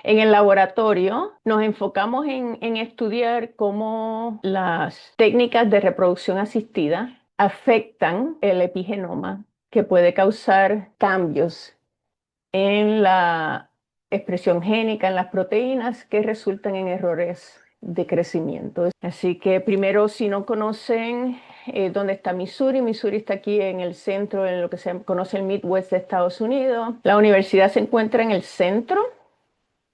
En el laboratorio nos enfocamos en estudiar cómo las técnicas de reproducción asistida afectan el epigenoma, que puede causar cambios en la expresión génica, en las proteínas que resultan en errores de crecimiento. Así que primero, si no conocen dónde está Missouri, Missouri está aquí en el centro, en lo que se conoce el Midwest de Estados Unidos. La universidad se encuentra en el centro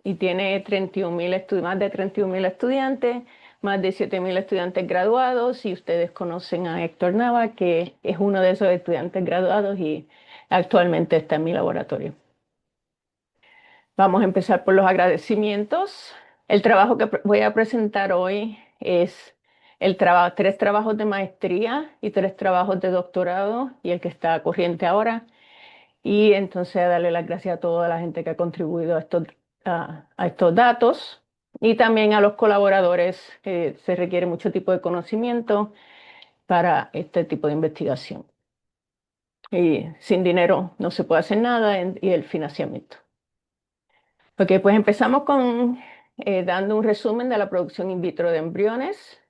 y tiene 31,000 más de 31,000 estudiantes, más de 7,000 estudiantes graduados, y ustedes conocen a Héctor Nava, que es uno de esos estudiantes graduados y actualmente está en mi laboratorio. Vamos a empezar por los agradecimientos. El trabajo que voy a presentar hoy es tres trabajos de maestría y tres trabajos de doctorado, y el que está corriente ahora. Y entonces a darle las gracias a toda la gente que ha contribuido a estos datos, y también a los colaboradores. Se requiere mucho tipo de conocimiento para este tipo de investigación. Y sin dinero no se puede hacer nada, y el financiamiento. Ok, pues empezamos con dando un resumen de la producción in vitro de embriones.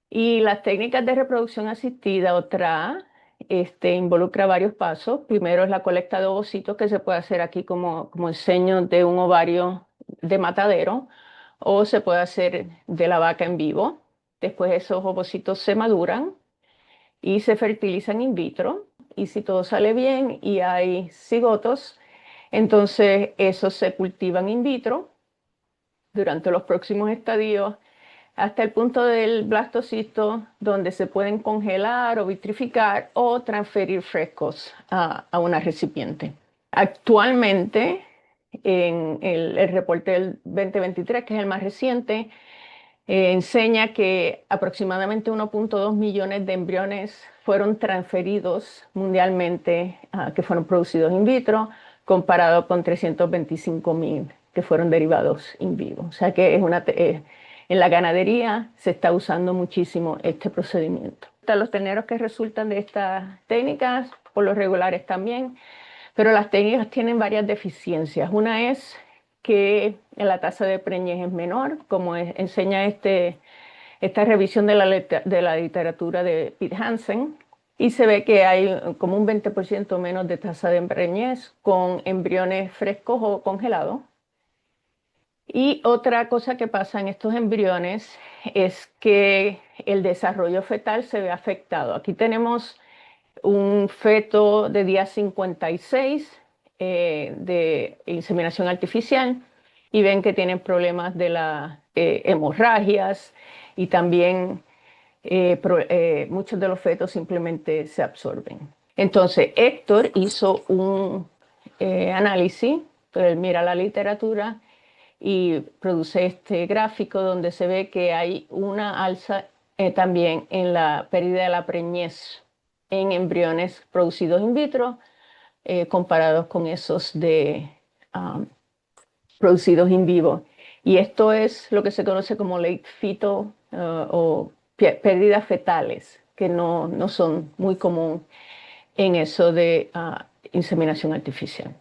Y las técnicas de reproducción asistida o TRA involucra varios pasos. Primero es la colecta de ovocitos, que se puede hacer aquí como enseño de un ovario de matadero, o se puede hacer de la vaca en vivo. Después esos ovocitos se maduran y se fertilizan in vitro. Y si todo sale bien y hay cigotos, entonces esos se cultivan in vitro durante los próximos estadios hasta el punto del blastocisto, donde se pueden congelar o vitrificar o transferir frescos a una recipiente. Actualmente, en el reporte del 2023, que es el más reciente, enseña que aproximadamente 1,2 millones de embriones fueron transferidos mundialmente, que fueron producidos in vitro, comparado con 325,000 que fueron derivados in vivo. O sea que en la ganadería se está usando muchísimo este procedimiento. Los terneros que resultan de estas técnicas, por lo regulares también, pero las técnicas tienen varias deficiencias. Una es que la tasa de preñez es menor, como enseña esta revisión de la literatura de Pete Hansen, y se ve que hay como un 20% menos de tasa de preñez con embriones frescos o congelados. Y otra cosa que pasa en estos embriones es que el desarrollo fetal se ve afectado. Aquí tenemos un feto de día 56 de inseminación artificial, y ven que tienen problemas de las hemorragias, y también muchos de los fetos simplemente se absorben. Entonces, Héctor hizo un análisis, él mira la literatura y produce este gráfico donde se ve que hay una alza también en la pérdida de la preñez en embriones producidos in vitro, comparados con esos producidos in vivo. Y esto es lo que se conoce como late fetal o pérdidas fetales, que no son muy común en eso de inseminación artificial.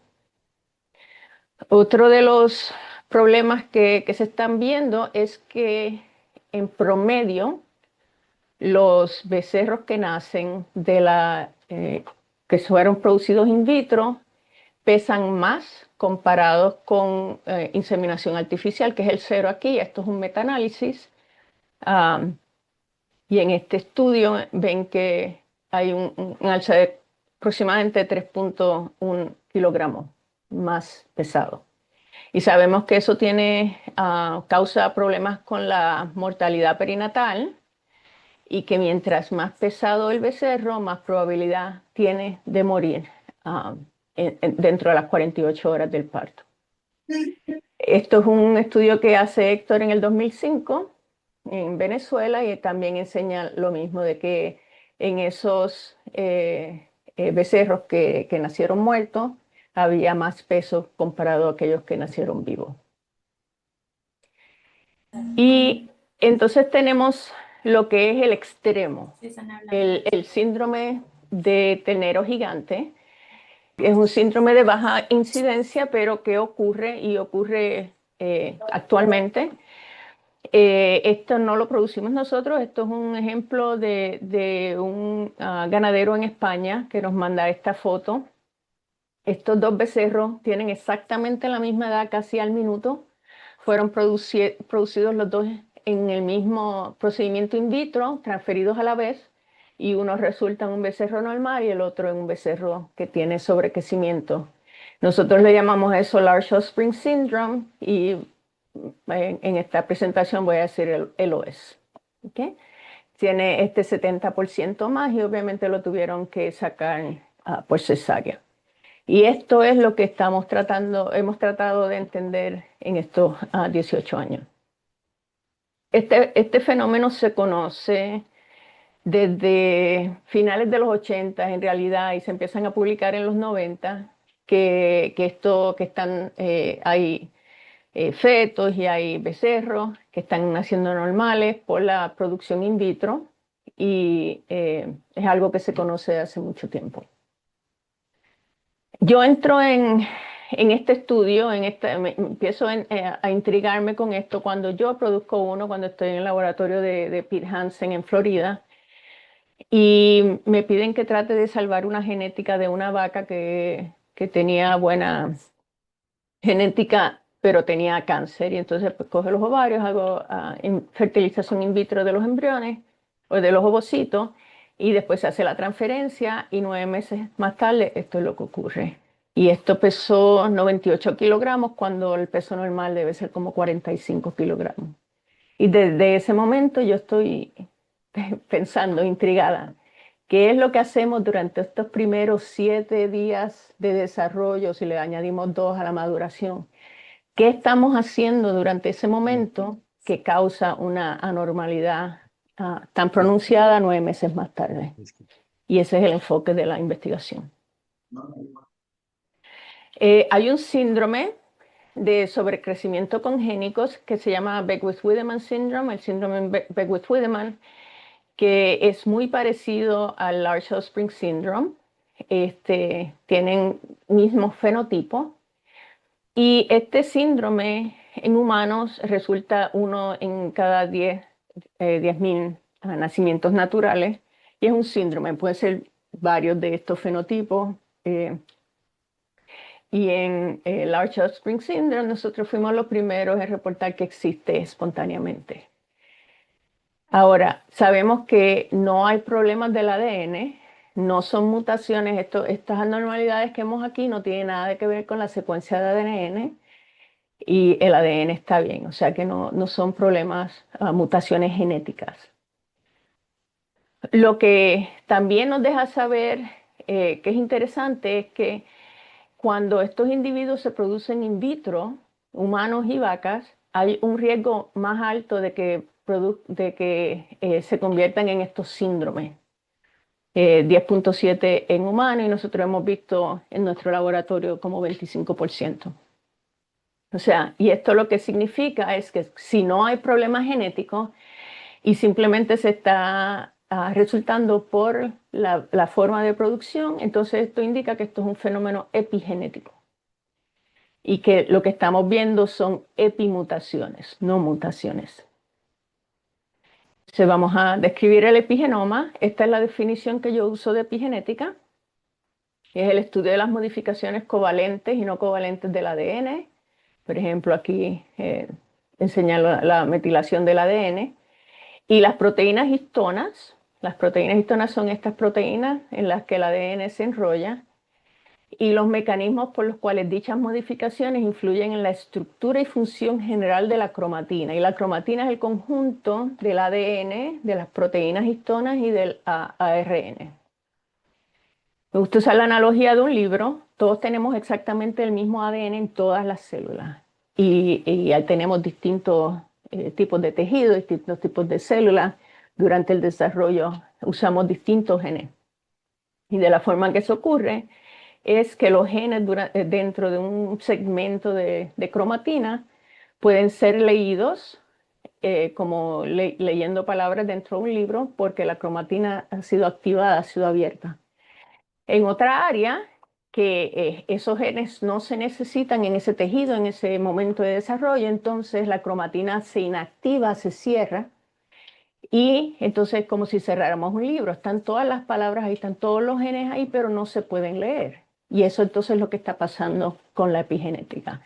Otro de los problemas que se están viendo es que en promedio los becerros que nacen que fueron producidos in vitro pesan más comparados con inseminación artificial, que es el cero aquí. Esto es un metaanálisis. Y en este estudio ven que hay un alza de aproximadamente 3,1 kilogramos más pesado. Y sabemos que eso causa problemas con la mortalidad perinatal, y que mientras más pesado el becerro, más probabilidad tiene de morir dentro de las 48 horas del parto. Esto es un estudio que hace Héctor en el 2005 en Venezuela, y también enseña lo mismo, de que en esos becerros que nacieron muertos había más peso comparado a aquellos que nacieron vivos. Y entonces tenemos lo que es el extremo, el síndrome de ternero gigante, Es un síndrome de baja incidencia, pero que ocurre y ocurre actualmente. Esto no lo producimos nosotros, esto es un ejemplo de un ganadero en España que nos manda esta foto. Estos dos becerros tienen exactamente la misma edad, casi al minuto. Fueron producidos los dos en el mismo procedimiento in vitro, transferidos a la vez, y uno resulta en un becerro normal y el otro en un becerro que tiene sobrecrecimiento. Nosotros le llamamos eso Large Offspring Syndrome y en esta presentación voy a decir el LOS. ¿Okay? Tiene este 70% más y obviamente lo tuvieron que sacar por cesárea. Y esto es lo que hemos tratado de entender en estos 18 años. Este fenómeno se conoce desde finales de los 80 en realidad y se empiezan a publicar en los 90 hay fetos y hay becerros que están naciendo normales por la producción in vitro y es algo que se conoce hace mucho tiempo. Yo entro en este estudio, empiezo a intrigarme con esto cuando yo produzco uno, cuando estoy en el laboratorio de Piet Hansen en Florida, y me piden que trate de salvar una genética de una vaca que tenía buena genética, pero tenía cáncer, y entonces pues, coge los ovarios, hago fertilización in vitro de los embriones o de los ovocitos, y después se hace la transferencia y 9 meses más tarde esto es lo que ocurre. Y esto pesó 98 kilogramos cuando el peso normal debe ser como 45 kilogramos. Y desde ese momento yo estoy pensando, intrigada, ¿qué es lo que hacemos durante estos primeros 7 días de desarrollo si le añadimos 2 a la maduración? ¿Qué estamos haciendo durante ese momento que causa una anormalidad tan pronunciada 9 meses más tarde? Y ese es el enfoque de la investigación. Hay un síndrome de sobrecrecimiento congénico que se llama Beckwith-Wiedemann Syndrome, el síndrome Beckwith-Wiedemann, que es muy parecido al Large Offspring Syndrome. Tienen mismo fenotipo. Y este síndrome en humanos resulta uno en cada 10.000 nacimientos naturales. Y es un síndrome, puede ser varios de estos fenotipos. Y en Large Offspring Syndrome nosotros fuimos los primeros en reportar que existe espontáneamente. Ahora, sabemos que no hay problemas del ADN, no son mutaciones, estas anormalidades que vemos aquí no tienen nada que ver con la secuencia de ADN y el ADN está bien, o sea que no son problemas, mutaciones genéticas. Lo que también nos deja saber que es interesante es que cuando estos individuos se producen in vitro, humanos y vacas, hay un riesgo más alto de que se conviertan en estos síndromes. 10.7 en humanos y nosotros hemos visto en nuestro laboratorio como 25%. O sea, y esto lo que significa es que si no hay problemas genéticos y simplemente se está resultando por la forma de producción, entonces esto indica que esto es un fenómeno epigenético y que lo que estamos viendo son epimutaciones, no mutaciones. Entonces vamos a describir el epigenoma. Esta es la definición que yo uso de epigenética. Es el estudio de las modificaciones covalentes y no covalentes del ADN. Por ejemplo, aquí enseña la metilación del ADN. Y las proteínas histonas. Las proteínas histonas son estas proteínas en las que el ADN se enrolla y los mecanismos por los cuales dichas modificaciones influyen en la estructura y función general de la cromatina. Y la cromatina es el conjunto del ADN, de las proteínas histonas y del ARN. Me gusta usar la analogía de un libro. Todos tenemos exactamente el mismo ADN en todas las células. Y tenemos distintos tipos de tejidos, distintos tipos de células. Durante el desarrollo usamos distintos genes. Y de la forma en que eso ocurre es que los genes dentro de un segmento de cromatina pueden ser leídos como leyendo palabras dentro de un libro porque la cromatina ha sido activada, ha sido abierta. En otra área, que esos genes no se necesitan en ese tejido en ese momento de desarrollo, entonces la cromatina se inactiva, se cierra y entonces es como si cerráramos un libro. Están todas las palabras ahí, están todos los genes ahí, pero no se pueden leer. Y eso entonces es lo que está pasando con la epigenética.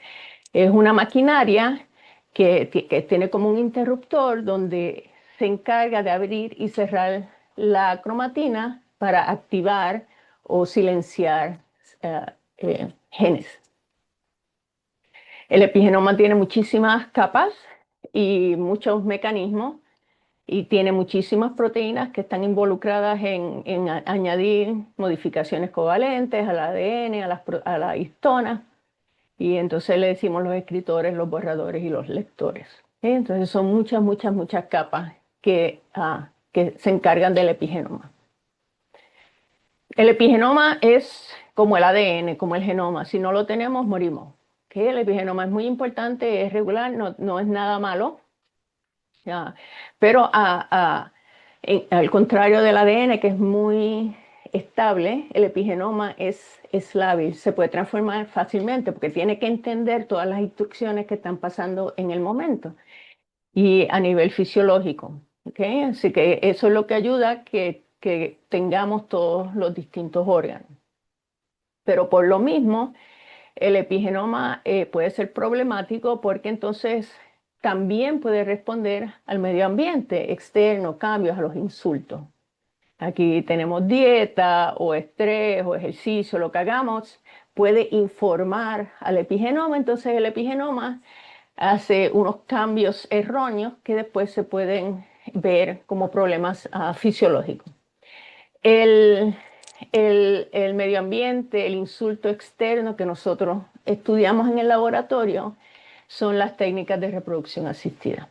Es una maquinaria que tiene como un interruptor donde se encarga de abrir y cerrar la cromatina para activar o silenciar genes. El epigenoma tiene muchísimas capas y muchos mecanismos y tiene muchísimas proteínas que están involucradas en añadir modificaciones covalentes al ADN, a la histona. Y entonces le decimos los escritores, los borradores y los lectores. Entonces son muchas, muchas, muchas capas que se encargan del epigenoma. El epigenoma es como el ADN, como el genoma. Si no lo tenemos, morimos. El epigenoma es muy importante, es regular, no es nada malo. Ya. Pero al contrario del ADN, que es muy estable, el epigenoma es lábil, se puede transformar fácilmente porque tiene que entender todas las instrucciones que están pasando en el momento y a nivel fisiológico. ¿Okay? Así que eso es lo que ayuda a que tengamos todos los distintos órganos. Pero por lo mismo, el epigenoma puede ser problemático porque entonces también puede responder al medio ambiente externo, cambios, a los insultos. Aquí tenemos dieta o estrés o ejercicio, lo que hagamos puede informar al epigenoma, entonces el epigenoma hace unos cambios erróneos que después se pueden ver como problemas fisiológicos. El, el medio ambiente, el insulto externo que nosotros estudiamos en el laboratorio son las técnicas de reproducción asistida.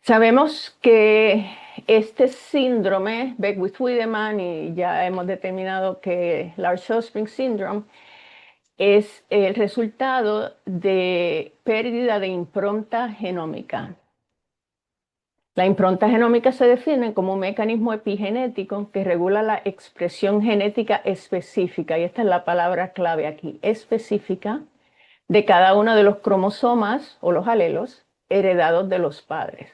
Sabemos que este síndrome, Beckwith-Wiedemann, y ya hemos determinado que Lars-Shosprink Syndrome, es el resultado de pérdida de impronta genómica. La impronta genómica se define como un mecanismo epigenético que regula la expresión genética específica, y esta es la palabra clave aquí, específica, de cada uno de los cromosomas o los alelos heredados de los padres.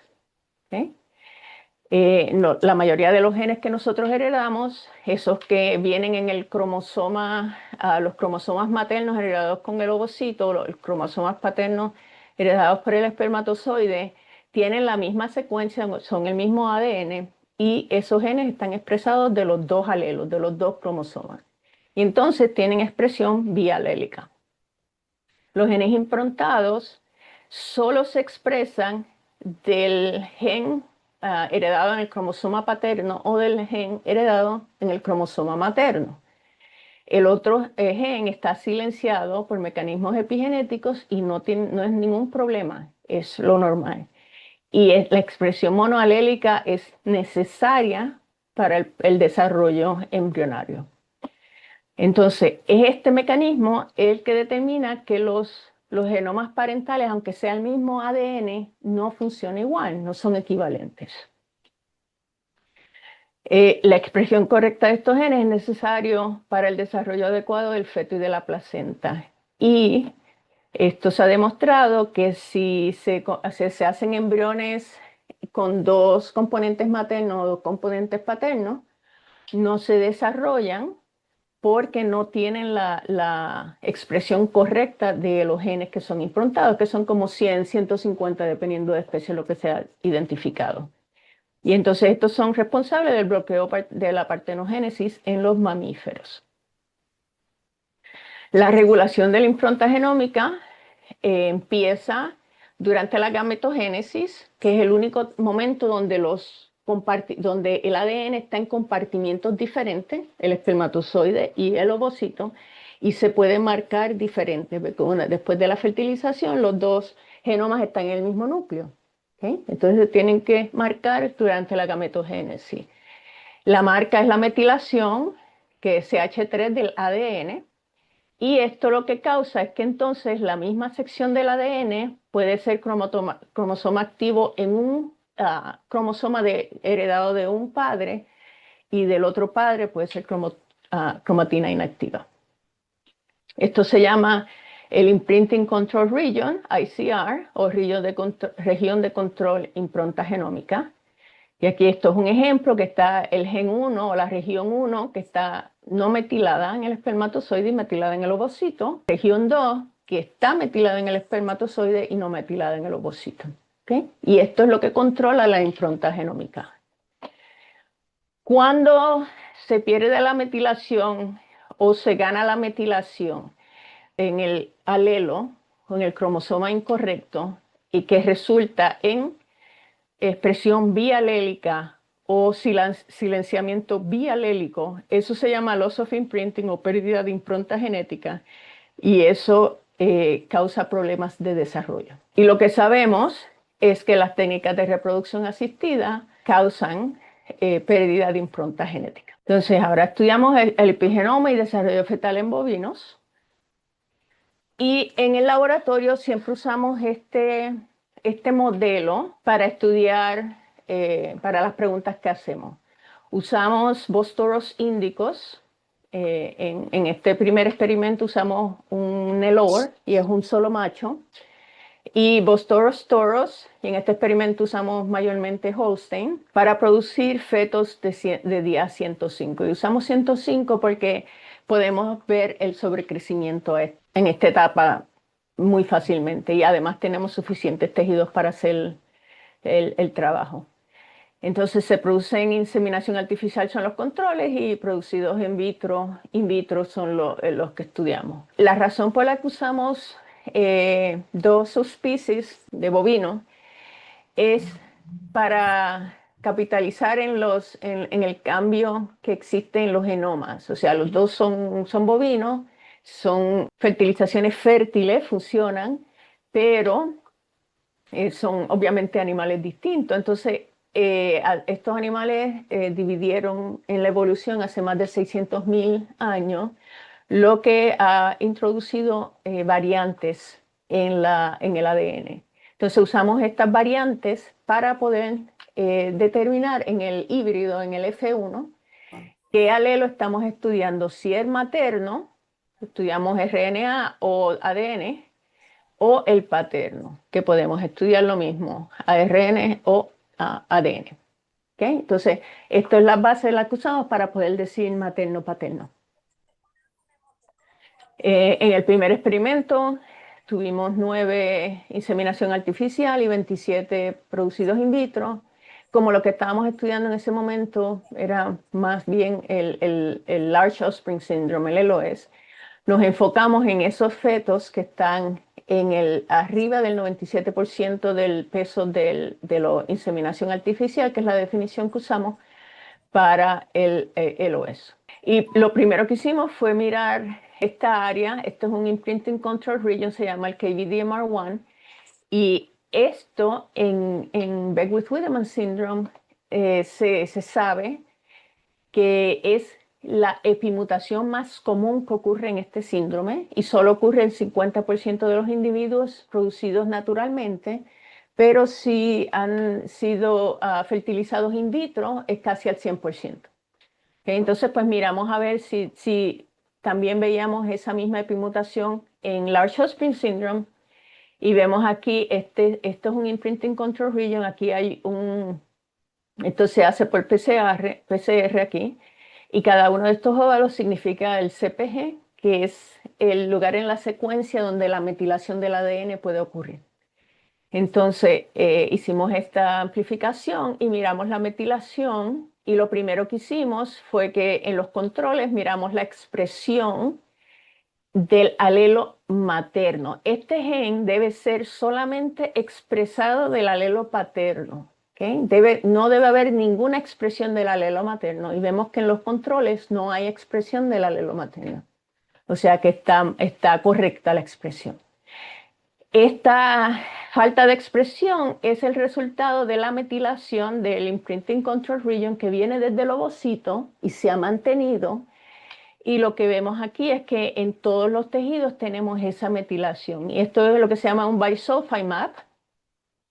¿Okay? La mayoría de los genes que nosotros heredamos, esos que vienen en el cromosoma, los cromosomas maternos heredados con el ovocito, los cromosomas paternos heredados por el espermatozoide, tienen la misma secuencia, son el mismo ADN y esos genes están expresados de los dos alelos, de los dos cromosomas. Y entonces tienen expresión bialélica. Los genes improntados solo se expresan del gen heredado en el cromosoma paterno o del gen heredado en el cromosoma materno. El otro gen está silenciado por mecanismos epigenéticos y no es ningún problema, es lo normal. Y la expresión monoalélica es necesaria para el desarrollo embrionario. Entonces, es este mecanismo el que determina que los genomas parentales, aunque sea el mismo ADN, no funcionan igual, no son equivalentes. La expresión correcta de estos genes es necesario para el desarrollo adecuado del feto y de la placenta. Y esto se ha demostrado que si se hacen embriones con dos componentes maternos o dos componentes paternos, no se desarrollan porque no tienen la expresión correcta de los genes que son improntados, que son como 100, 150, dependiendo de especie, lo que se ha identificado. Y entonces estos son responsables del bloqueo de la partenogénesis en los mamíferos. La regulación de la impronta genómica empieza durante la gametogénesis, que es el único momento donde el ADN está en compartimientos diferentes, el espermatozoide y el ovocito, y se puede marcar diferente. Después de la fertilización, los dos genomas están en el mismo núcleo. ¿Okay? Entonces se tienen que marcar durante la gametogénesis. La marca es la metilación, que es CH3 del ADN, y esto lo que causa es que entonces la misma sección del ADN puede ser cromosoma activo en un cromosoma heredado de un padre y del otro padre puede ser cromatina inactiva. Esto se llama el Imprinting Control Region, ICR, o región de control impronta genómica. Y aquí esto es un ejemplo que está el gen 1 o la región 1 que está no metilada en el espermatozoide y metilada en el ovocito. Región 2 que está metilada en el espermatozoide y no metilada en el ovocito. ¿Okay? Y esto es lo que controla la impronta genómica. Cuando se pierde la metilación o se gana la metilación en el alelo o en el cromosoma incorrecto y que resulta en expresión bialélica o silenciamiento bialélico, eso se llama loss of imprinting o pérdida de impronta genética y eso causa problemas de desarrollo. Y lo que sabemos es que las técnicas de reproducción asistida causan pérdida de impronta genética. Entonces, ahora estudiamos el epigenoma y desarrollo fetal en bovinos. Y en el laboratorio siempre usamos este modelo para estudiar, para las preguntas que hacemos. Usamos Bostoros índicos. En este primer experimento usamos un Nelore y es un solo macho. Y Bostoros toros, y en este experimento usamos mayormente Holstein, para producir fetos de día 105. Y usamos 105 porque podemos ver el sobrecrecimiento en esta etapa muy fácilmente y además tenemos suficientes tejidos para hacer el trabajo. Entonces se producen inseminación artificial son los controles y producidos in vitro son los que estudiamos. La razón por la que usamos dos subespecies de bovino es para capitalizar en el cambio que existe en los genomas. O sea, los dos son bovinos, son fertilizaciones fértiles, funcionan, pero son obviamente animales distintos. Entonces, estos animales dividieron en la evolución hace más de 600.000 años, lo que ha introducido variantes en el ADN. Entonces usamos estas variantes para poder determinar en el híbrido, en el F1, qué alelo estamos estudiando, si es materno, estudiamos RNA o ADN, o el paterno, que podemos estudiar lo mismo, ARN o ADN. ¿Okay? Entonces, esto es la base de la que usamos para poder decir materno-paterno. En el primer experimento tuvimos 9 inseminación artificial y 27 producidos in vitro. Como lo que estábamos estudiando en ese momento era más bien el Large Offspring Syndrome, el LOS, nos enfocamos en esos fetos que están arriba del 97% del peso de la inseminación artificial, que es la definición que usamos para el LOS. Y lo primero que hicimos fue mirar esta área. Esto es un Imprinting Control Region, se llama el KVDMR1, y esto en Beckwith-Wiedemann Syndrome se sabe que es la epimutación más común que ocurre en este síndrome y solo ocurre en 50% de los individuos producidos naturalmente, pero si han sido fertilizados in vitro es casi al 100%. ¿Okay? Entonces, pues miramos a ver si también veíamos esa misma epimutación en Large Offspring Syndrome y vemos aquí, esto es un Imprinting Control Region, aquí hay esto se hace por PCR aquí, y cada uno de estos óvalos significa el CPG, que es el lugar en la secuencia donde la metilación del ADN puede ocurrir. Entonces, hicimos esta amplificación y miramos la metilación, y lo primero que hicimos fue que en los controles miramos la expresión del alelo materno. Este gen debe ser solamente expresado del alelo paterno. ¿Okay? No debe haber ninguna expresión del alelo materno y vemos que en los controles no hay expresión del alelo materno. O sea que está correcta la expresión. Esta falta de expresión es el resultado de la metilación del Imprinting Control Region que viene desde el ovocito y se ha mantenido. Y lo que vemos aquí es que en todos los tejidos tenemos esa metilación. Y esto es lo que se llama un bisulfite map.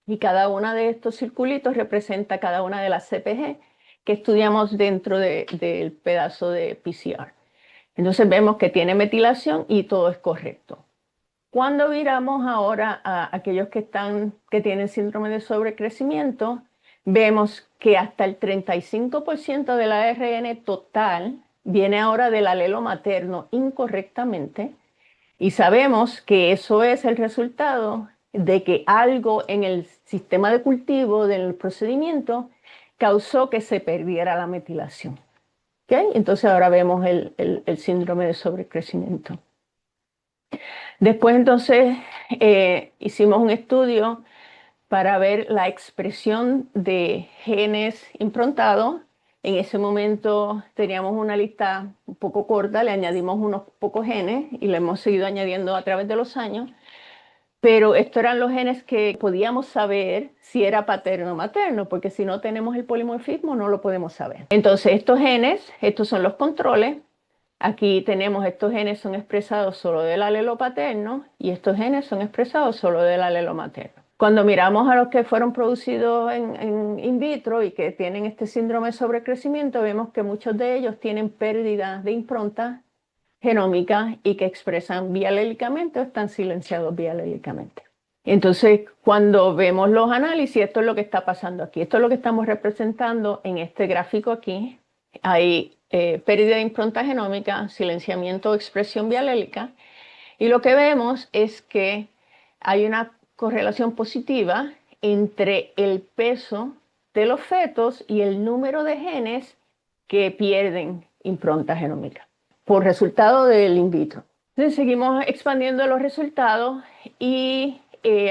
Y cada uno de estos circulitos representa cada una de las CPG que estudiamos dentro del pedazo de PCR. Entonces vemos que tiene metilación y todo es correcto. Cuando miramos ahora a aquellos que tienen síndrome de sobrecrecimiento, vemos que hasta el 35% del ARN total viene ahora del alelo materno incorrectamente, y sabemos que eso es el resultado de que algo en el sistema de cultivo del procedimiento causó que se perdiera la metilación. ¿Okay? Entonces ahora vemos el síndrome de sobrecrecimiento. Después entonces hicimos un estudio para ver la expresión de genes improntados. En ese momento teníamos una lista un poco corta, le añadimos unos pocos genes y le hemos seguido añadiendo a través de los años, pero estos eran los genes que podíamos saber si era paterno o materno, porque si no tenemos el polimorfismo no lo podemos saber. Entonces estos genes, estos son los controles. Aquí tenemos estos genes son expresados solo del alelo paterno y estos genes son expresados solo del alelo materno. Cuando miramos a los que fueron producidos en in vitro y que tienen este síndrome de sobrecrecimiento, vemos que muchos de ellos tienen pérdida de impronta genómica y que expresan bialélicamente o están silenciados bialélicamente. Entonces, cuando vemos los análisis, esto es lo que está pasando aquí. Esto es lo que estamos representando en este gráfico aquí. Hay pérdida de impronta genómica, silenciamiento o expresión bialélica. Y lo que vemos es que hay una correlación positiva entre el peso de los fetos y el número de genes que pierden impronta genómica por resultado del in vitro. Entonces seguimos expandiendo los resultados y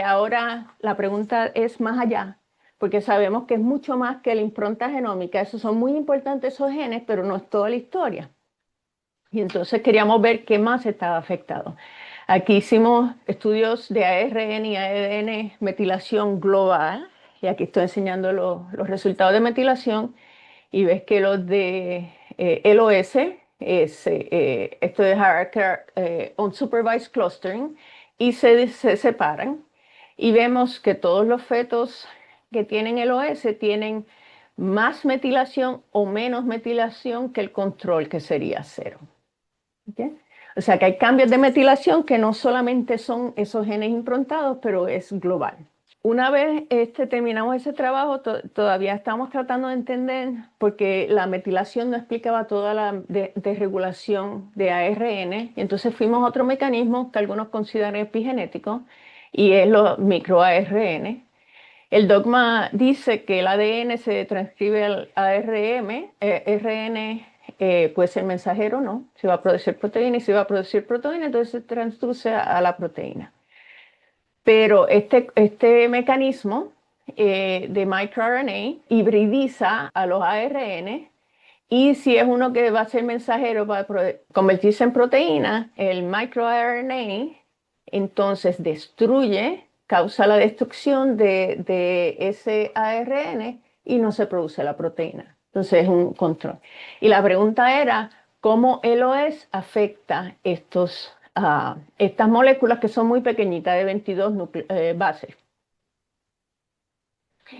ahora la pregunta es más allá, porque sabemos que es mucho más que la impronta genómica. Esos son muy importantes esos genes, pero no es toda la historia. Y entonces queríamos ver qué más estaba afectado. Aquí hicimos estudios de ARN y ADN metilación global, y aquí estoy enseñando los resultados de metilación, y ves que los de LOS, esto es Hierarchical Unsupervised Clustering, y se separan, y vemos que todos los fetos que tienen LOS tienen más metilación o menos metilación que el control, que sería 0. ¿Okay? O sea que hay cambios de metilación que no solamente son esos genes improntados, pero es global. Una vez terminamos ese trabajo, todavía estamos tratando de entender, porque la metilación no explicaba toda la desregulación de ARN, y entonces fuimos a otro mecanismo que algunos consideran epigenético, y es los microARN. El dogma dice que el ADN se transcribe al ARN, RN puede ser mensajero, ¿no? Se va a producir proteína, y si va a producir proteína, entonces se transduce a la proteína. Pero este mecanismo de microRNA hibridiza a los ARN, y si es uno que va a ser mensajero para convertirse en proteína, el microRNA entonces causa la destrucción de ese ARN y no se produce la proteína. Entonces es un control. Y la pregunta era, ¿cómo LOS afecta estas moléculas que son muy pequeñitas, de 22 bases?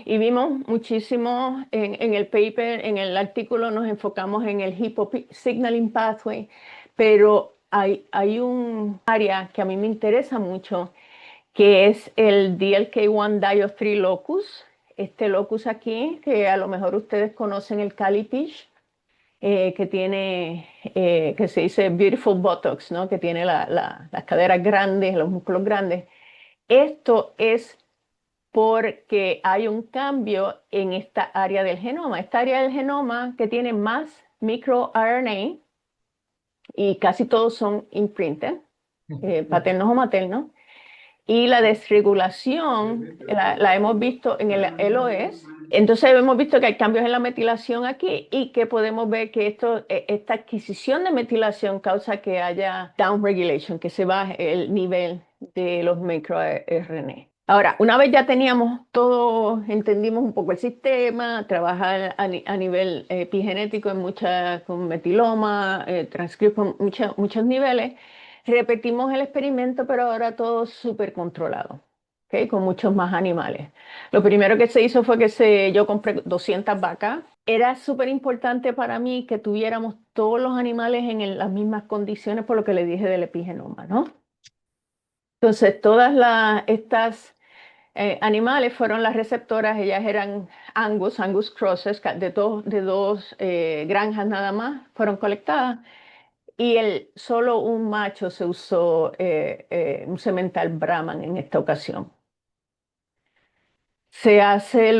Y vimos muchísimo en el paper, en el artículo nos enfocamos en el Hippo Signaling Pathway, pero hay un área que a mí me interesa mucho, que es el DLK1 Dio3 locus. Este locus aquí, que a lo mejor ustedes conocen el Calipish, que tiene, que se dice beautiful buttocks, ¿no? Que tiene las caderas grandes, los músculos grandes. Esto es porque hay un cambio en esta área del genoma. Esta área del genoma que tiene más microRNA, y casi todos son imprinted, paternos o maternos, y la desregulación la hemos visto en el LOS. Entonces hemos visto que hay cambios en la metilación aquí, y que podemos ver que esta adquisición de metilación causa que haya downregulation, que se baje el nivel de los microRNA. Ahora, una vez ya teníamos todo, entendimos un poco el sistema, trabajar a nivel epigenético con metiloma, transcripto, muchos niveles, repetimos el experimento, pero ahora todo súper controlado. ¿ok? Con muchos más animales. Lo primero que se hizo fue que yo compré 200 vacas. Era súper importante para mí que tuviéramos todos los animales en las mismas condiciones, por lo que le dije del epigenoma, ¿no? Entonces, estas animales fueron las receptoras, ellas eran Angus crosses, de dos granjas nada más, fueron colectadas. Y solo un macho se usó, un semental Brahman en esta ocasión. Se hace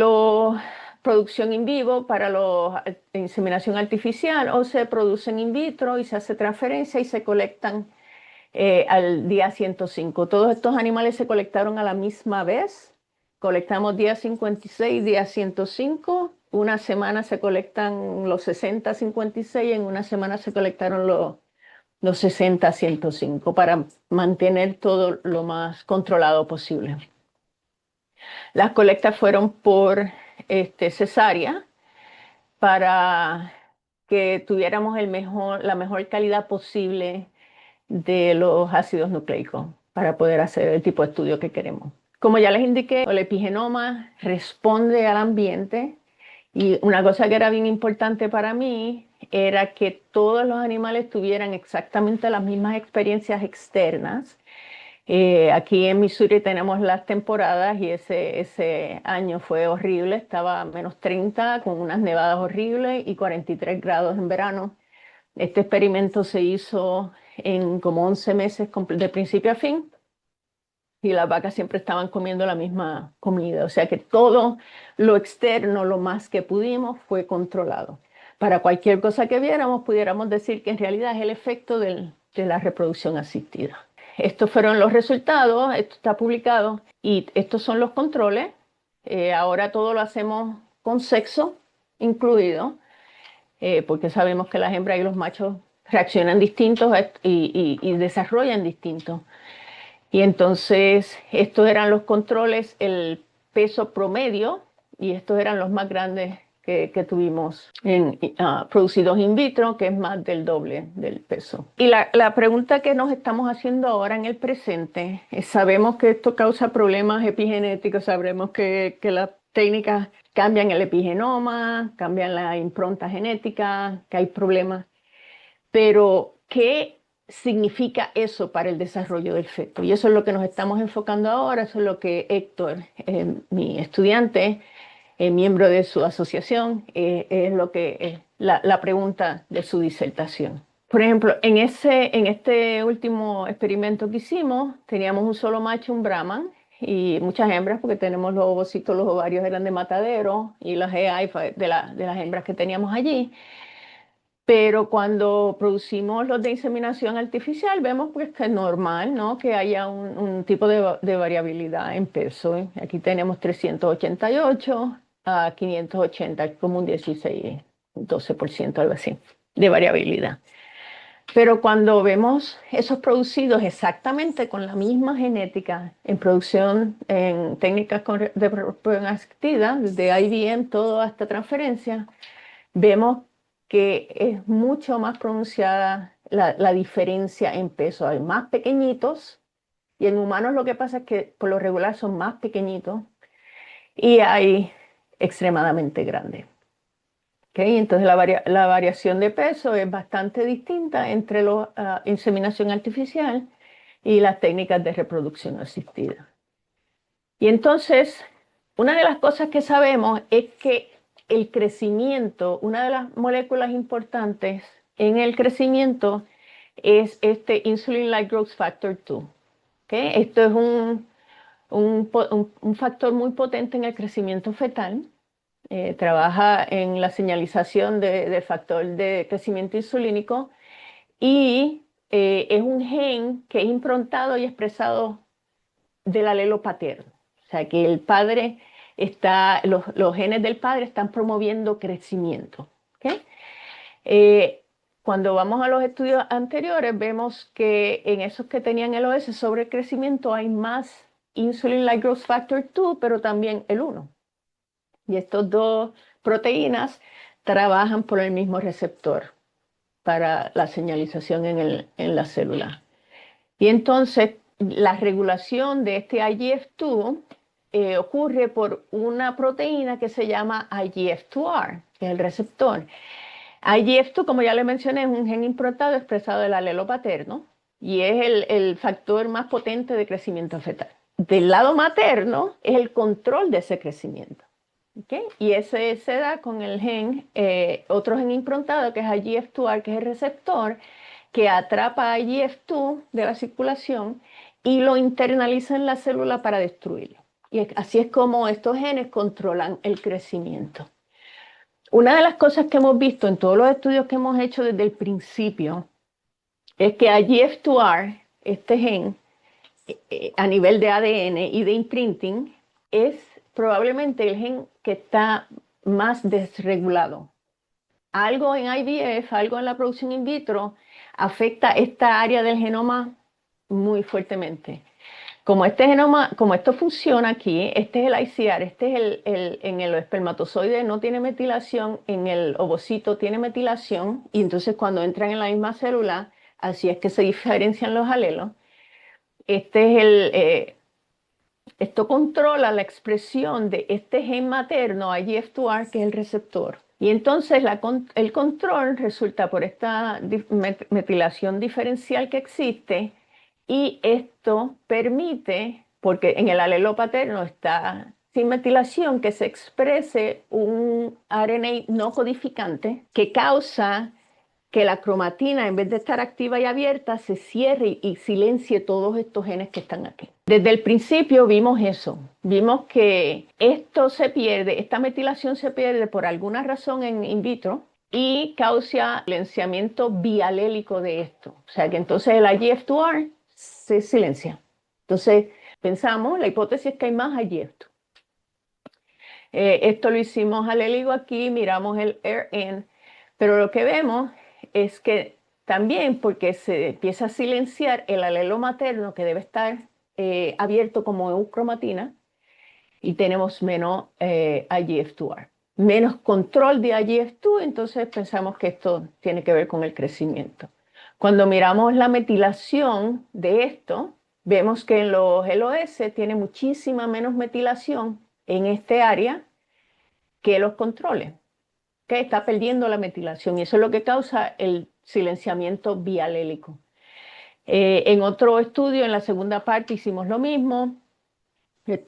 producción in vivo para la inseminación artificial o se producen in vitro y se hace transferencia y se colectan al día 105. Todos estos animales se colectaron a la misma vez. Colectamos día 56, día 105. Una semana se colectan los 60, 56. En una semana se colectaron los 60, 105 para mantener todo lo más controlado posible. Las colectas fueron por cesárea para que tuviéramos la mejor calidad posible de los ácidos nucleicos para poder hacer el tipo de estudio que queremos. Como ya les indiqué, el epigenoma responde al ambiente y una cosa que era bien importante para mí era que todos los animales tuvieran exactamente las mismas experiencias externas. Aquí en Missouri tenemos las temporadas y ese año fue horrible, estaba a -30 con unas nevadas horribles y 43 grados en verano. Este experimento se hizo en como 11 meses de principio a fin y las vacas siempre estaban comiendo la misma comida. O sea que todo lo externo, lo más que pudimos, fue controlado. Para cualquier cosa que viéramos, pudiéramos decir que en realidad es el efecto de la reproducción asistida. Estos fueron los resultados, esto está publicado y estos son los controles. Ahora todo lo hacemos con sexo incluido, porque sabemos que las hembras y los machos reaccionan distintos y desarrollan distintos. Y entonces estos eran los controles, el peso promedio, y estos eran los más grandes que tuvimos producidos in vitro, que es más del doble del peso. Y la pregunta que nos estamos haciendo ahora en el presente es, sabemos que esto causa problemas epigenéticos, sabemos que las técnicas cambian el epigenoma, cambian la impronta genética, que hay problemas, pero ¿qué significa eso para el desarrollo del feto? Y eso es lo que nos estamos enfocando ahora, eso es lo que Héctor, mi estudiante, miembro de su asociación, es lo que es la pregunta de su disertación. Por ejemplo, en este último experimento que hicimos, teníamos un solo macho, un Brahman, y muchas hembras, porque tenemos los ovocitos, los ovarios eran de matadero, y las GI fue de las hembras que teníamos allí. Pero cuando producimos los de inseminación artificial, vemos pues que es normal, ¿no? Que haya un tipo de variabilidad en peso. Aquí tenemos 388 a 580, como un 16, 12%, algo así, de variabilidad. Pero cuando vemos esos producidos exactamente con la misma genética en producción, en técnicas de reproducción asistida, desde IVM todo hasta transferencia, vemos que es mucho más pronunciada la diferencia en peso. Hay más pequeñitos y en humanos lo que pasa es que por lo regular son más pequeñitos y hay extremadamente grandes. ¿Okay? Entonces la variación de peso es bastante distinta entre la inseminación artificial y las técnicas de reproducción asistida. Y entonces, una de las cosas que sabemos es que el crecimiento, una de las moléculas importantes en el crecimiento es este Insulin-like growth factor 2. ¿Okay? Esto es un factor muy potente en el crecimiento fetal. Trabaja en la señalización del factor de crecimiento insulínico y es un gen que es improntado y expresado del alelo paterno. O sea que los genes del padre están promoviendo crecimiento. ¿Okay? Cuando vamos a los estudios anteriores, vemos que en esos que tenían el OS sobre el crecimiento hay más Insulin-like growth factor 2, pero también el 1. Y estas dos proteínas trabajan por el mismo receptor para la señalización en la célula. Y entonces, la regulación de este IGF-2 ocurre por una proteína que se llama IGF-2R, que es el receptor. IGF-2, como ya le mencioné, es un gen improntado expresado del alelo paterno y es el factor más potente de crecimiento fetal. Del lado materno es el control de ese crecimiento. ¿Okay? Y ese se da con el gen, otro gen improntado que es IGF-2R, que es el receptor que atrapa a IGF-2 de la circulación y lo internaliza en la célula para destruirlo. Y así es como estos genes controlan el crecimiento. Una de las cosas que hemos visto en todos los estudios que hemos hecho desde el principio es que IGF-2R, este gen, a nivel de ADN y de imprinting, es probablemente el gen que está más desregulado. Algo en IVF, algo en la producción in vitro, afecta esta área del genoma muy fuertemente. Como este genoma, como esto funciona aquí, este es el ICR, este es en el espermatozoide no tiene metilación, en el ovocito tiene metilación, y entonces cuando entran en la misma célula, así es que se diferencian los alelos. Esto controla la expresión de este gen materno, IGF-2R, que es el receptor. Y entonces el control resulta por esta metilación diferencial que existe, y esto permite, porque en el alelo paterno está sin metilación, que se exprese un RNA no codificante que causa que la cromatina, en vez de estar activa y abierta, se cierre y silencie todos estos genes que están aquí. Desde el principio vimos eso, vimos que esto se pierde, esta metilación se pierde por alguna razón en in vitro y causa silenciamiento bialélico de esto. O sea que entonces el IGF-2R se silencia. Entonces pensamos, la hipótesis es que hay más IGF-2. Esto lo hicimos alélico aquí, miramos el RN, pero lo que vemos es que también porque se empieza a silenciar el alelo materno que debe estar abierto como eucromatina y tenemos menos IGF-2R, menos control de IGF-2, entonces pensamos que esto tiene que ver con el crecimiento. Cuando miramos la metilación de esto, vemos que en los LOS tiene muchísima menos metilación en este área que los controles, que está perdiendo la metilación y eso es lo que causa el silenciamiento bialélico. En otro estudio, en la segunda parte, hicimos lo mismo.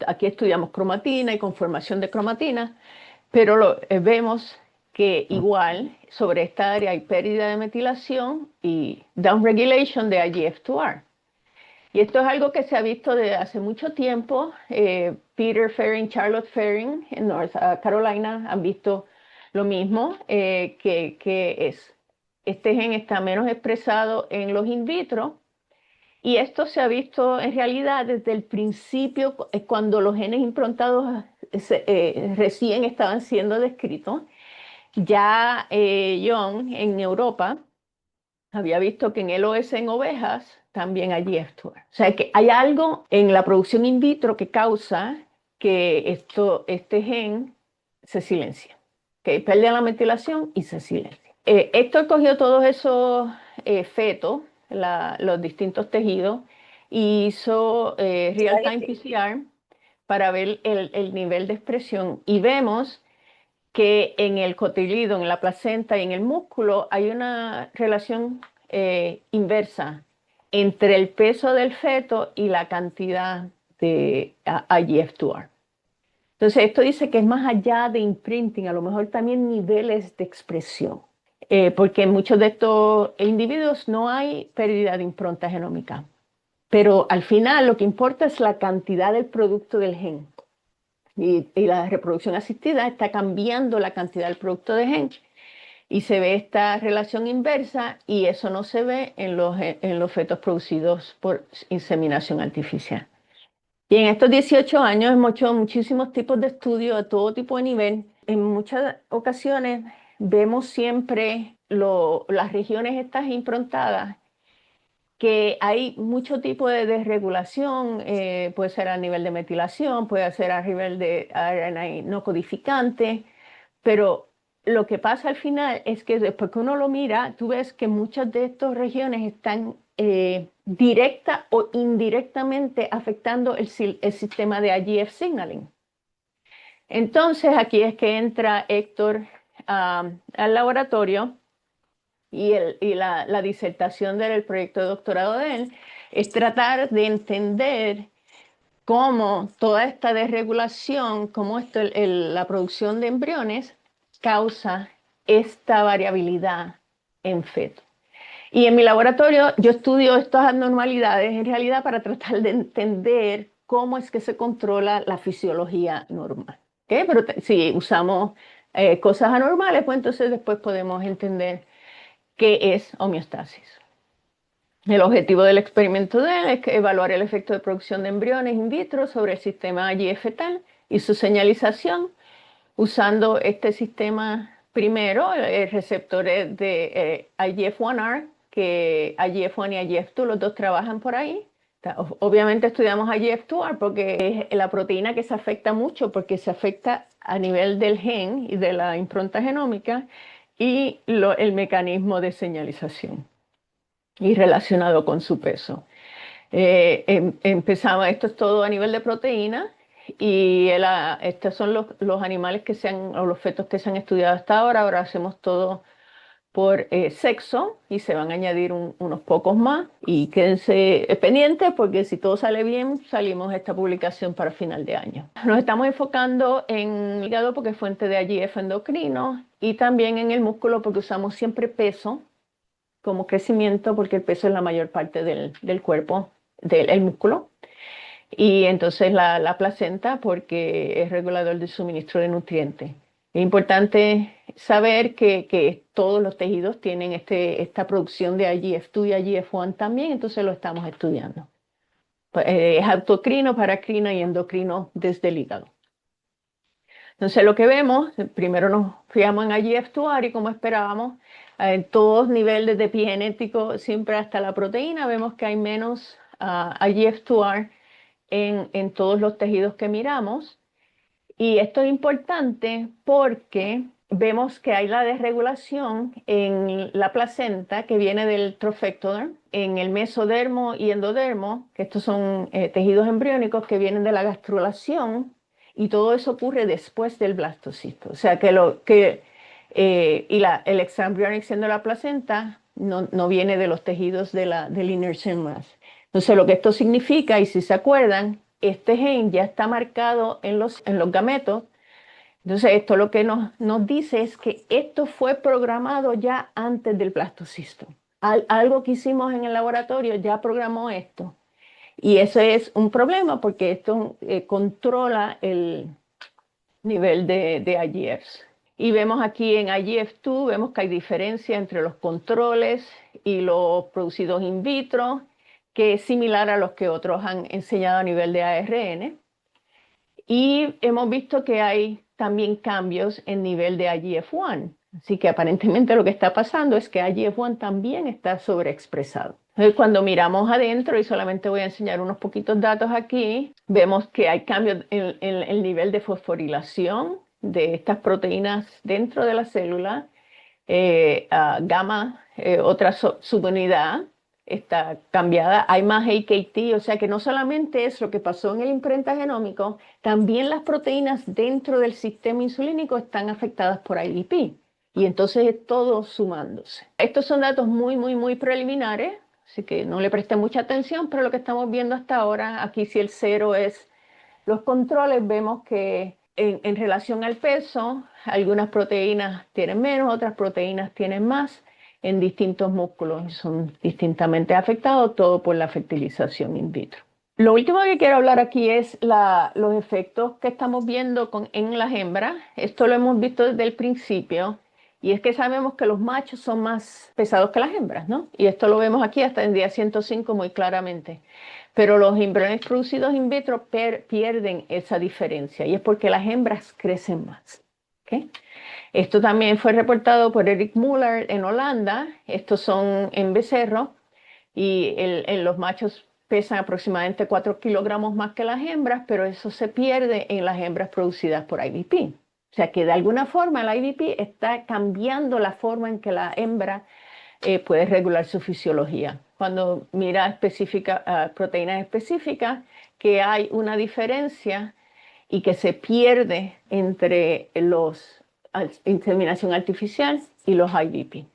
Aquí estudiamos cromatina y conformación de cromatina, pero vemos que igual sobre esta área hay pérdida de metilación y downregulation de IGF-2R. Y esto es algo que se ha visto desde hace mucho tiempo. Peter Ferring, Charlotte Ferring en North Carolina han visto lo mismo, este gen está menos expresado en los in vitro. Y esto se ha visto en realidad desde el principio, cuando los genes improntados recién estaban siendo descritos. Ya Young en Europa había visto que en LOS en ovejas también hay IGF-2R. O sea que hay algo en la producción in vitro que causa que este gen se silencia, que pierde la metilación y se silencia. Héctor cogió todos esos fetos, los distintos tejidos, y hizo real-time PCR para ver el nivel de expresión. Y vemos que en el cotílido, en la placenta y en el músculo hay una relación inversa entre el peso del feto y la cantidad de IGF-2R. Entonces, esto dice que es más allá de imprinting, a lo mejor también niveles de expresión, porque en muchos de estos individuos no hay pérdida de impronta genómica, pero al final lo que importa es la cantidad del producto del gen. Y la reproducción asistida está cambiando la cantidad del producto de gen y se ve esta relación inversa y eso no se ve en los fetos producidos por inseminación artificial. Y en estos 18 años hemos hecho muchísimos tipos de estudios a todo tipo de nivel. En muchas ocasiones vemos siempre las regiones estas improntadas que hay mucho tipo de desregulación, puede ser a nivel de metilación, puede ser a nivel de RNA no codificante, pero lo que pasa al final es que después que uno lo mira, tú ves que muchas de estas regiones están directa o indirectamente afectando el sistema de IGF signaling. Entonces, aquí es que entra Héctor al laboratorio y la disertación del proyecto de doctorado de él es tratar de entender cómo toda esta desregulación, cómo la producción de embriones causa esta variabilidad en feto. Y en mi laboratorio yo estudio estas anormalidades en realidad para tratar de entender cómo es que se controla la fisiología normal. ¿Okay? Pero si usamos cosas anormales, pues entonces después podemos entender qué es homeostasis. El objetivo del experimento de él es evaluar el efecto de producción de embriones in vitro sobre el sistema IGF fetal y su señalización usando este sistema primero, receptores de IGF-1R, que IGF-1 y IGF-2, los dos trabajan por ahí. Obviamente estudiamos IGF-2R porque es la proteína que se afecta mucho, porque se afecta a nivel del gen y de la impronta genómica y el mecanismo de señalización y relacionado con su peso. Empezamos, esto es todo a nivel de proteína y estos son los animales o los fetos que se han estudiado hasta ahora. Ahora hacemos todo por sexo y se van a añadir unos pocos más y quédense pendientes porque si todo sale bien salimos esta publicación para final de año. Nos estamos enfocando en el hígado porque es fuente de IGF endocrino y también en el músculo porque usamos siempre peso como crecimiento porque el peso es la mayor parte del cuerpo, del músculo. Y entonces la placenta porque es regulador del suministro de nutrientes. Es importante saber que todos los tejidos tienen esta producción de IGF-2 y IGF-1 también, entonces lo estamos estudiando. Es autocrino, paracrino y endocrino desde el hígado. Entonces lo que vemos, primero nos fijamos en IGF-2R y como esperábamos, en todos niveles de epigenético, siempre hasta la proteína, vemos que hay menos IGF-2R en todos los tejidos que miramos. Y esto es importante porque vemos que hay la desregulación en la placenta que viene del trofectoderm, en el mesodermo y endodermo, que estos son tejidos embriónicos que vienen de la gastrulación, y todo eso ocurre después del blastocisto. O sea que el extraembrionic siendo la placenta no viene de los tejidos del inner cell mass. Entonces lo que esto significa, y si se acuerdan, este gen ya está marcado en los gametos. Entonces esto lo que nos dice es que esto fue programado ya antes del blastocisto. Algo que hicimos en el laboratorio ya programó esto. Y eso es un problema porque esto controla el nivel de IGFs. Y vemos aquí en IGF-2, vemos que hay diferencia entre los controles y los producidos in vitro, que es similar a los que otros han enseñado a nivel de ARN. Y hemos visto que hay también cambios en nivel de IGF-1. Así que aparentemente lo que está pasando es que IGF-1 también está sobreexpresado. Entonces, cuando miramos adentro, y solamente voy a enseñar unos poquitos datos aquí, vemos que hay cambios en el nivel de fosforilación de estas proteínas dentro de la célula. Gamma, otra subunidad, está cambiada. Hay más AKT, o sea que no solamente es lo que pasó en el imprenta genómico, también las proteínas dentro del sistema insulínico están afectadas por IDP. Y entonces es todo sumándose. Estos son datos muy, muy, muy preliminares, así que no le presten mucha atención, pero lo que estamos viendo hasta ahora, aquí si el 0 es los controles, vemos que en relación al peso, algunas proteínas tienen menos, otras proteínas tienen más en distintos músculos y son distintamente afectados, todo por la fertilización in vitro. Lo último que quiero hablar aquí es los efectos que estamos viendo en las hembras. Esto lo hemos visto desde el principio. Y es que sabemos que los machos son más pesados que las hembras, ¿no? Y esto lo vemos aquí hasta en día 105 muy claramente. Pero los embriones producidos in vitro pierden esa diferencia y es porque las hembras crecen más. ¿Okay? Esto también fue reportado por Eric Muller en Holanda. Estos son en becerro y los machos pesan aproximadamente 4 kilogramos más que las hembras, pero eso se pierde en las hembras producidas por IVP. O sea que de alguna forma el IVP está cambiando la forma en que la hembra puede regular su fisiología. Cuando mira proteínas específicas, que hay una diferencia y que se pierde entre los inseminación artificial y los IVP.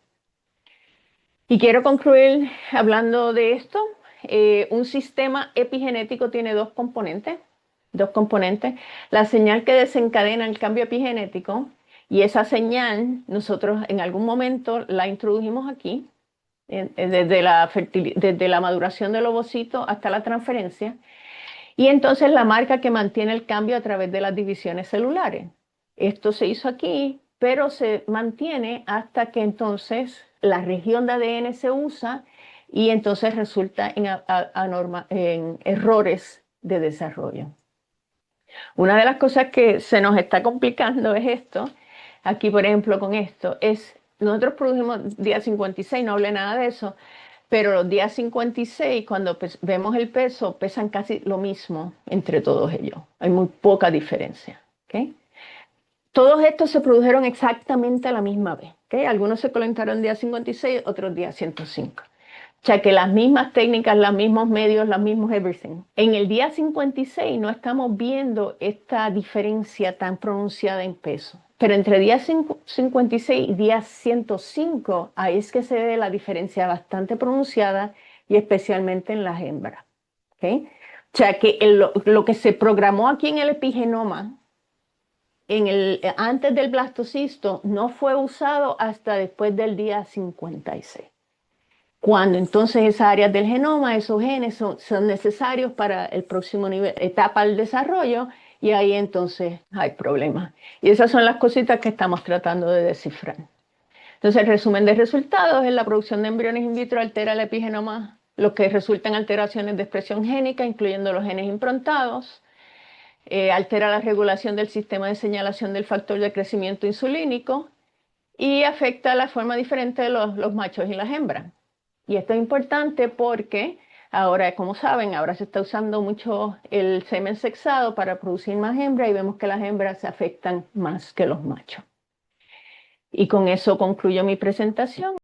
Y quiero concluir hablando de esto. Un sistema epigenético tiene dos componentes. La señal que desencadena el cambio epigenético, y esa señal nosotros en algún momento la introdujimos aquí, desde la maduración del ovocito hasta la transferencia, y entonces la marca que mantiene el cambio a través de las divisiones celulares. Esto se hizo aquí, pero se mantiene hasta que entonces la región de ADN se usa y entonces resulta en errores de desarrollo. Una de las cosas que se nos está complicando es esto. Aquí, por ejemplo, con esto, nosotros produjimos día 56, no hablé nada de eso, pero los días 56, cuando vemos el peso, pesan casi lo mismo entre todos ellos. Hay muy poca diferencia. ¿Okay? Todos estos se produjeron exactamente a la misma vez. ¿Okay? Algunos se colectaron día 56, otros día 105. O sea que las mismas técnicas, los mismos medios, los mismos everything. En el día 56 no estamos viendo esta diferencia tan pronunciada en peso. Pero entre día 56 y día 105, ahí es que se ve la diferencia bastante pronunciada y especialmente en las hembras. ¿Okay? O sea que lo que se programó aquí en el epigenoma, antes del blastocisto, no fue usado hasta después del día 56. Cuando entonces esas áreas del genoma, esos genes son necesarios para el próximo etapa del desarrollo, y ahí entonces hay problemas. Y esas son las cositas que estamos tratando de descifrar. Entonces el resumen de resultados es la producción de embriones in vitro altera el epigenoma, lo que resulta en alteraciones de expresión génica, incluyendo los genes improntados, altera la regulación del sistema de señalación del factor de crecimiento insulínico y afecta la forma diferente de los machos y las hembras. Y esto es importante porque ahora, como saben, ahora se está usando mucho el semen sexado para producir más hembras y vemos que las hembras se afectan más que los machos. Y con eso concluyo mi presentación.